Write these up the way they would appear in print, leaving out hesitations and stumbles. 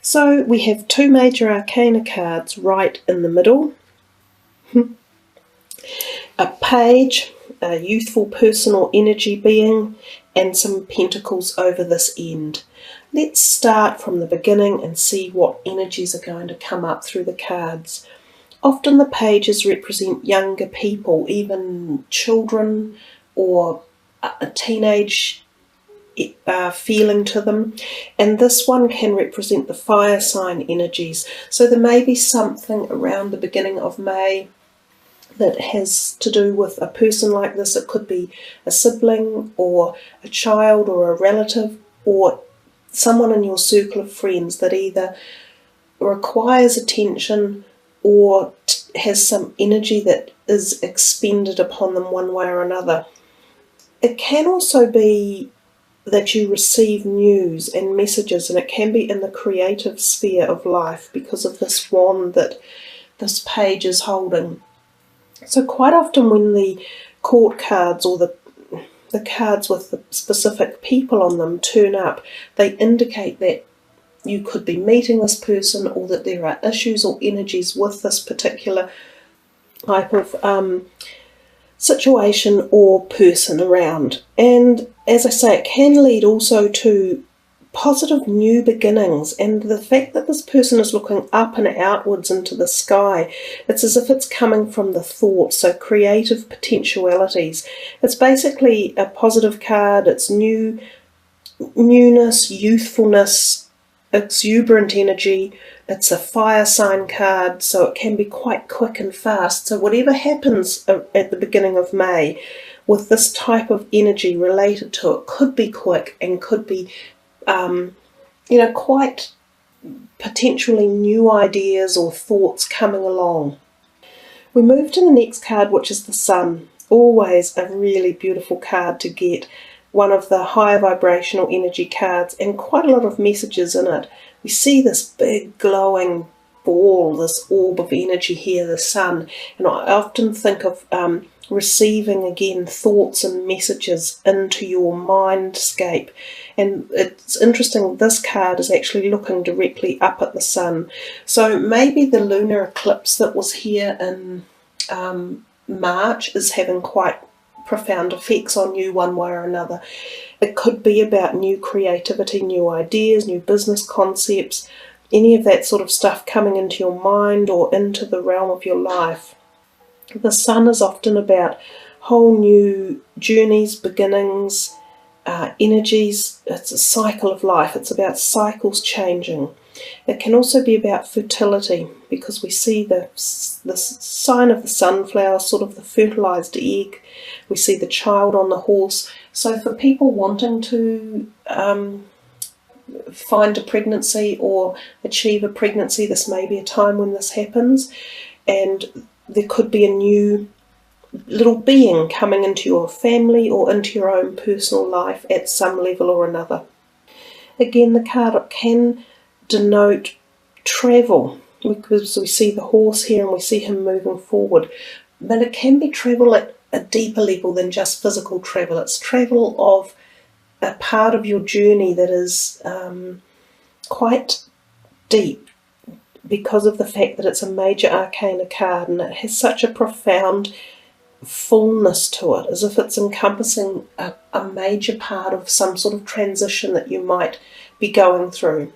So we have two major arcana cards right in the middle. A page, a youthful person or energy being, and some pentacles over this end. Let's start from the beginning and see what energies are going to come up through the cards. Often the pages represent younger people, even children, or a teenage feeling to them, and this one can represent the fire sign energies. So there may be something around the beginning of May that has to do with a person like this. It could be a sibling or a child or a relative or someone in your circle of friends that either requires attention or has some energy that is expended upon them one way or another. It can also be that you receive news and messages, and it can be in the creative sphere of life because of this wand that this page is holding. So quite often when the court cards or the cards with the specific people on them turn up, they indicate that you could be meeting this person, or that there are issues or energies with this particular type of situation or person around. And as I say, it can lead also to positive new beginnings, and the fact that this person is looking up and outwards into the sky, it's as if it's coming from the thoughts, so creative potentialities. It's basically a positive card. It's newness, youthfulness, exuberant energy. It's a fire sign card, so it can be quite quick and fast. So whatever happens at the beginning of May with this type of energy related to it could be quick and could be quite potentially new ideas or thoughts coming along. We move to the next card, which is the Sun. Always a really beautiful card to get, one of the higher vibrational energy cards, and quite a lot of messages in it. We see this big glowing ball, this orb of energy here, the Sun, and I often think of receiving again thoughts and messages into your mindscape. And it's interesting, this card is actually looking directly up at the Sun. So maybe the lunar eclipse that was here in March is having quite profound effects on you one way or another. It could be about new creativity, new ideas, new business concepts, any of that sort of stuff coming into your mind or into the realm of your life. The Sun is often about whole new journeys, beginnings, energies. It's a cycle of life. It's about cycles changing. It can also be about fertility, because we see the sign of the sunflower, sort of the fertilized egg. We see the child on the horse. So for people wanting to find a pregnancy or achieve a pregnancy, this may be a time when this happens, and there could be a new little being coming into your family or into your own personal life at some level or another. Again, the card can denote travel, because we see the horse here and we see him moving forward, but it can be travel at a deeper level than just physical travel. It's travel of a part of your journey that is quite deep, because of the fact that it's a major arcana card and it has such a profound fullness to it, as if it's encompassing a major part of some sort of transition that you might be going through.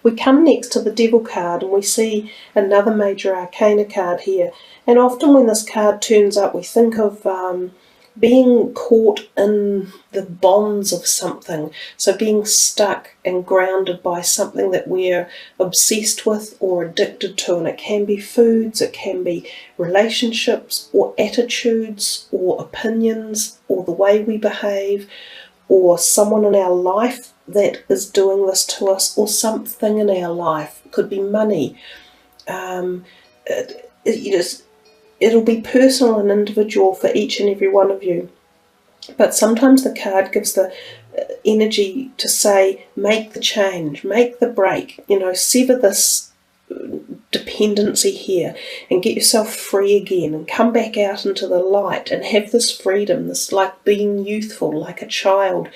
We come next to the Devil card and we see another major arcana card here, and often when this card turns up we think of being caught in the bonds of something, so being stuck and grounded by something that we're obsessed with or addicted to, and it can be foods, it can be relationships or attitudes or opinions or the way we behave, or someone in our life that is doing this to us, or something in our life. It could be money. It'll be personal and individual for each and every one of you. But sometimes the card gives the energy to say, make the change, make the break, sever this dependency here and get yourself free again and come back out into the light and have this freedom, this like being youthful, like a child.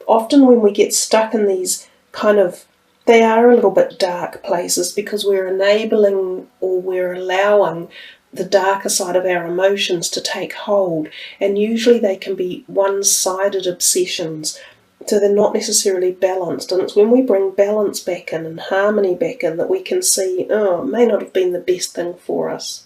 Often when we get stuck in these kind of they are a little bit dark places because we're enabling or we're allowing the darker side of our emotions to take hold, and usually they can be one-sided obsessions, so they're not necessarily balanced. And it's when we bring balance back in and harmony back in that we can see, oh, it may not have been the best thing for us.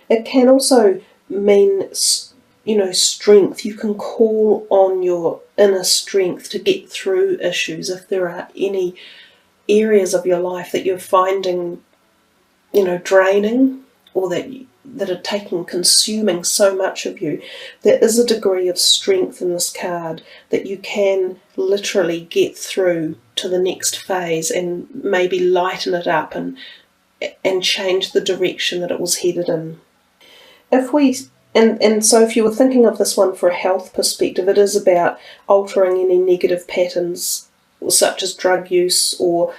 It can also mean, strength. You can call on your inner strength to get through issues. If there are any areas of your life that you're finding, draining, or that are consuming so much of you, there is a degree of strength in this card that you can literally get through to the next phase and maybe lighten it up and change the direction that it was headed in. So if you were thinking of this one for a health perspective, it is about altering any negative patterns such as drug use or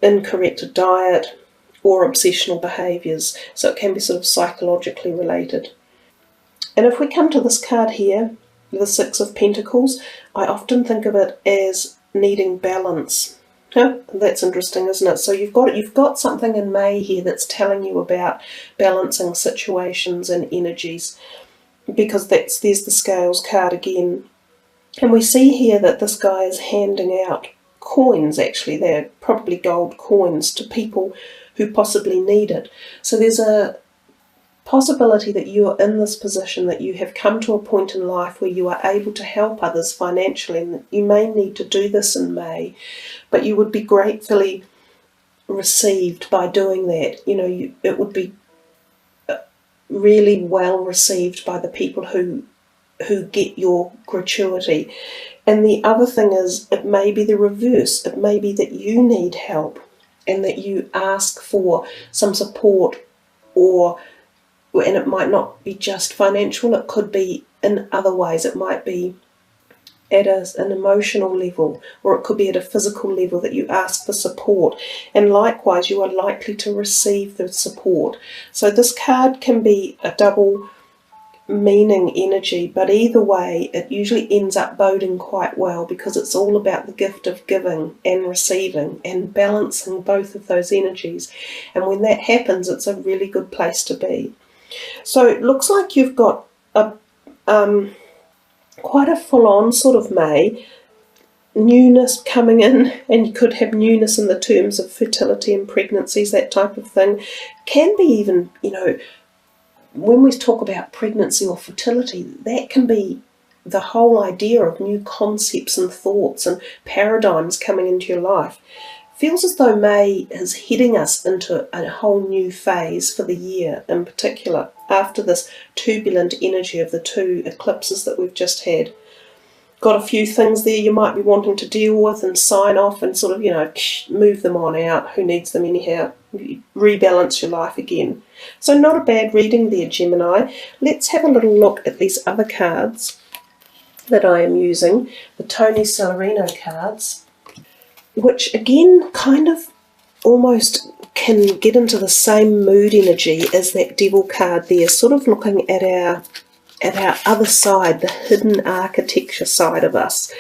incorrect diet or obsessional behaviours. So it can be sort of psychologically related. And if we come to this card here, the Six of Pentacles, I often think of it as needing balance. That's interesting, isn't it? So you've got something in May here that's telling you about balancing situations and energies, because there's the Scales card again. And we see here that this guy is handing out coins. Actually, they're probably gold coins to people who possibly need it. So there's a possibility that you are in this position, that you have come to a point in life where you are able to help others financially, and you may need to do this in May, but you would be gratefully received by doing that. It would be really well received by the people who get your gratuity. And the other thing is, it may be the reverse. It may be that you need help and that you ask for some support, and it might not be just financial, it could be in other ways. It might be at an emotional level, or it could be at a physical level that you ask for support, and likewise you are likely to receive the support. So this card can be a double meaning energy, but either way it usually ends up boding quite well, because it's all about the gift of giving and receiving and balancing both of those energies. And when that happens, it's a really good place to be. So it looks like you've got a quite a full-on sort of May, newness coming in, and you could have newness in the terms of fertility and pregnancies, that type of thing. Can be even, when we talk about pregnancy or fertility, that can be the whole idea of new concepts and thoughts and paradigms coming into your life. Feels as though May is heading us into a whole new phase for the year in particular, after this turbulent energy of the two eclipses that we've just had. Got a few things there you might be wanting to deal with and sign off and sort of, move them on out. Who needs them anyhow? Rebalance your life again. So not a bad reading there, Gemini. Let's have a little look at these other cards that I am using, the Tony Celerino cards, which again kind of almost can get into the same mood energy as that Devil card there, sort of looking at our other side, the hidden architecture side of us,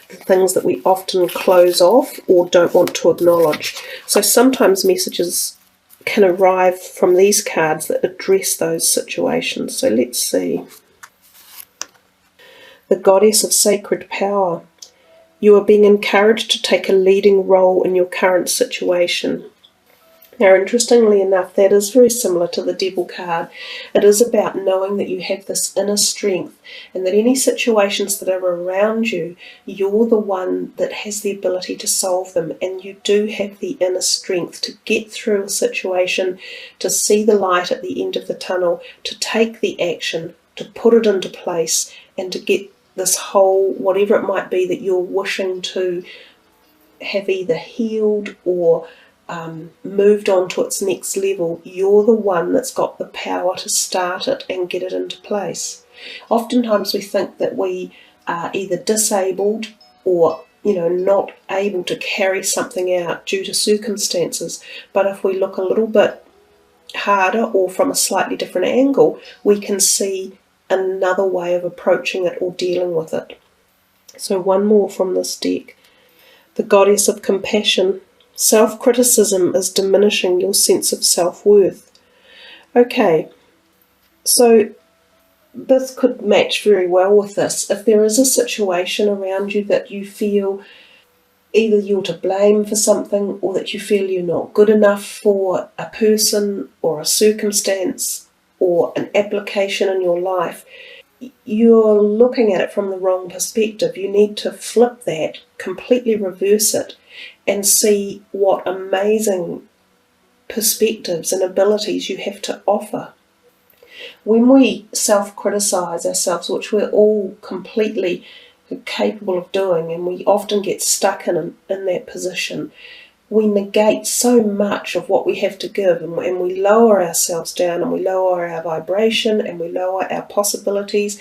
the things that we often close off or don't want to acknowledge. So sometimes messages can arrive from these cards that address those situations. So let's see. The Goddess of Sacred Power. You are being encouraged to take a leading role in your current situation. Now, interestingly enough, that is very similar to the Devil card. It is about knowing that you have this inner strength, and that any situations that are around you, you're the one that has the ability to solve them, and you do have the inner strength to get through a situation, to see the light at the end of the tunnel, to take the action, to put it into place, and to get this whole, whatever it might be that you're wishing to have either healed or moved on to its next level. You're the one that's got the power to start it and get it into place. Oftentimes we think that we are either disabled or not able to carry something out due to circumstances, but if we look a little bit harder or from a slightly different angle, we can see another way of approaching it or dealing with it. So one more from this deck. The Goddess of Compassion. Self-criticism is diminishing your sense of self-worth. Okay, so this could match very well with this. If there is a situation around you that you feel either you're to blame for something, or that you feel you're not good enough for a person or a circumstance or an application in your life, you're looking at it from the wrong perspective. You need to flip that, completely reverse it, and see what amazing perspectives and abilities you have to offer. When we self-criticize ourselves, which we're all completely capable of doing, and we often get stuck in that position, we negate so much of what we have to give, and we lower ourselves down, and we lower our vibration, and we lower our possibilities.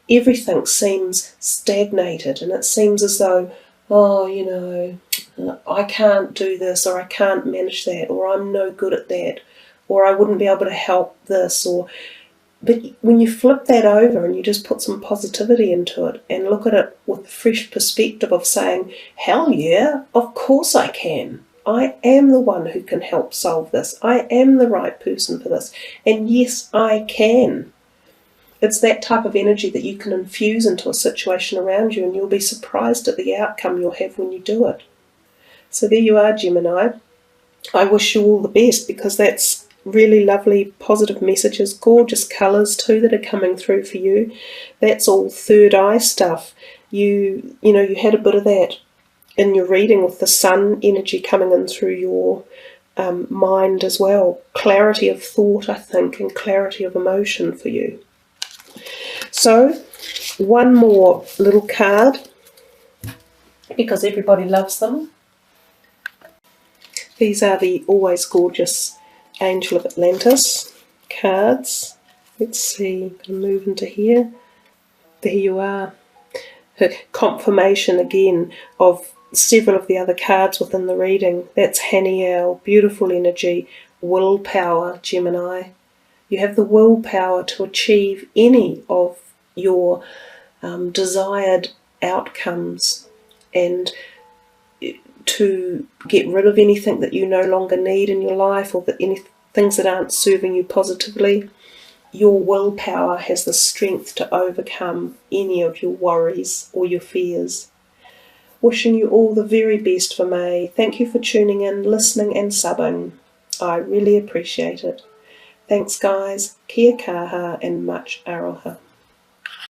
Everything seems stagnated, and it seems as though, oh, you know, I can't do this, or I can't manage that, or I'm no good at that, or I wouldn't be able to help this, but when you flip that over and you just put some positivity into it and look at it with a fresh perspective of saying, hell yeah, of course I can. I am the one who can help solve this. I am the right person for this. And yes, I can. It's that type of energy that you can infuse into a situation around you, and you'll be surprised at the outcome you'll have when you do it. So there you are, Gemini. I wish you all the best, because that's really lovely, positive messages, gorgeous colours too that are coming through for you. That's all third eye stuff. You had a bit of that in your reading with the sun energy coming in through your mind as well. Clarity of thought, I think, and clarity of emotion for you. So, one more little card, because everybody loves them. These are the always gorgeous Angel of Atlantis cards. Let's see, I'm going to move into here. There you are. Confirmation again of several of the other cards within the reading. That's Haniel, beautiful energy, willpower, Gemini. You have the willpower to achieve any of your desired outcomes, and to get rid of anything that you no longer need in your life, or that any things that aren't serving you positively. Your willpower has the strength to overcome any of your worries or your fears. Wishing you all the very best for May. Thank you for tuning in, listening and subbing. I really appreciate it. Thanks guys, kia kaha and much aroha.